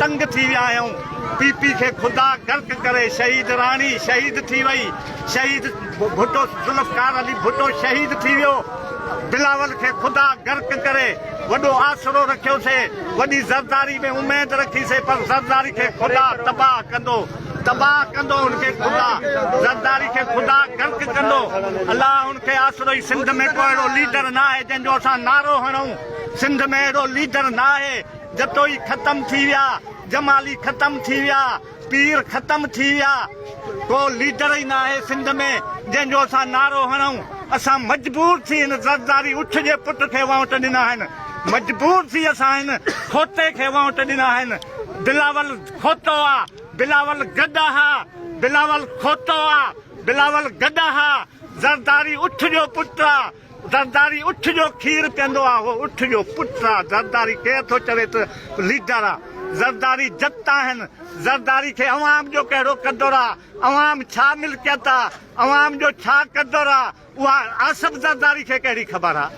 तंग थी विया आहियूं। पीपी के खुदा गर्क करे, शहीद रानी शहीद थी वई, शहीद भुट्टो जुल्फकार अली भुट्टो शहीद थी वियो। बिलावल के खुदा गर्क करे, वॾो आसरो रखियोसीं, वॾी ज़रदारी में उमेद रखीसीं, पर ज़रदारी के खुदा तबाह कंदो उनके खुदा, ज़रदारी के खुदा गर्क कंदो। अल्लाह उनके आसरो ही। सिंध में को अहिड़ो लीडर ना आहे जंहिंजो असां नारो हणूं। सिंध में अहिड़ो लीडर ना आहे। जतोई ख़तम थी विया, जमाली ख़तम थी विया, पीर ख़तम थी विया, को लीडर ही ना आहे सिंध में जंहिंजो असां नारो हणूं। असां मजबूर थी हिन ज़रदारी उठ जे पुट खे वाउट ॾिना आहिनि, मजबूर थी असां हिन खोते खे वाउट ॾिना आहिनि। बिलावल खोतो आ, बिलावल गॾ हा, बिलावल खोतो आ, बिलावल गॾ हा। ज़रदारी उठ जो पुट आ, ज़रदारी उठ जो खीर पीअंदो आहे, उहो उठ जो पुट आहे। ज़रदारी केरु थो चवे त लीडर आहे? ज़रदारी जत आहिनि। ज़रदारी खे अवाम जो कहिड़ो क़दुरु आहे, अवाम छा मिल्कियत आहे, अवाम जो छा क़दुरु आहे, उहा आसिफ ज़रदारी खे कहिड़ी ख़बर आहे?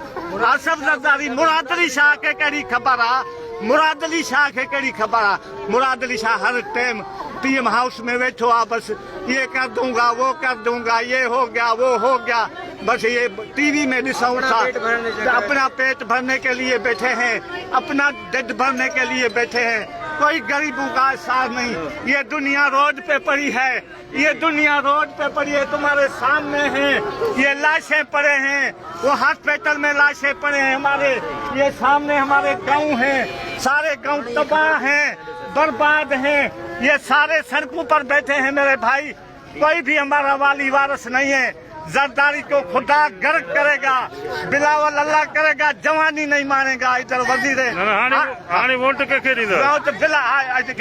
आसिफ ज़रदारी मुराद अली शाह खे कहिड़ी ख़बर आहे? मुराद अली शाह खे कहिड़ी ख़बर आहे? मुराद अली शाह हर टाइम पीएम हाउस में बैठो आ, बस ये कर दूंगा वो कर दूंगा, ये हो गया वो हो गया, बस ये टीवी में डिसाउंड था। अपना पेट भरने के लिए बैठे हैं, अपना ढिड भरने के लिए बैठे हैं, कोई गरीबों का एहसास नहीं। ये दुनिया रोड पे पड़ी है, ये दुनिया रोड पे पड़ी है, तुम्हारे सामने है। ये लाशें पड़े हैं, वो हॉस्पिटल में लाशें पड़े हैं हमारे, ये सामने हमारे गाँव हैं, सारे गाँव तबाह हैं, बर्बाद हैं। ये सारे सड़कों पर बैठे हैं मेरे भाई, कोई भी हमारा वाली वारस नहीं है। ज़रदारी को खुदा गर्क करेगा, बिलावल अल्लाह करेगा, जवानी नहीं मानेगा। इधर वजीर हाणे वोट के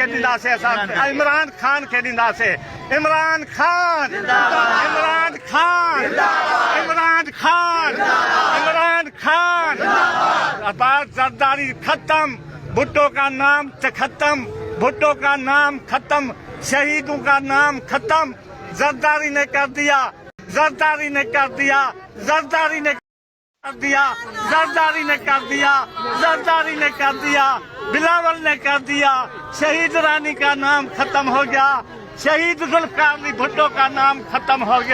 ॾींदासीं असां इमरान खान खे ॾींदासीं। इमरान खान, इमरान खान, इमरान खान, इमरान खान। अब ज़रदारी खत्म, भुट्टो का नाम खत्म, भुट्टो का नाम खत्म, शहीदों का नाम खत्म। ज़रदारी ने कर दिया, ज़रदारी ने कर दिया, ज़रदारी ने कर दिया, ज़रदारी ने कर दिया, ज़रदारी ने कर दिया, बिलावल ने कर दिया। शहीद रानी का नाम खत्म हो गया, शहीद जुल्फकार अली भुट्टो का नाम खत्म हो गया।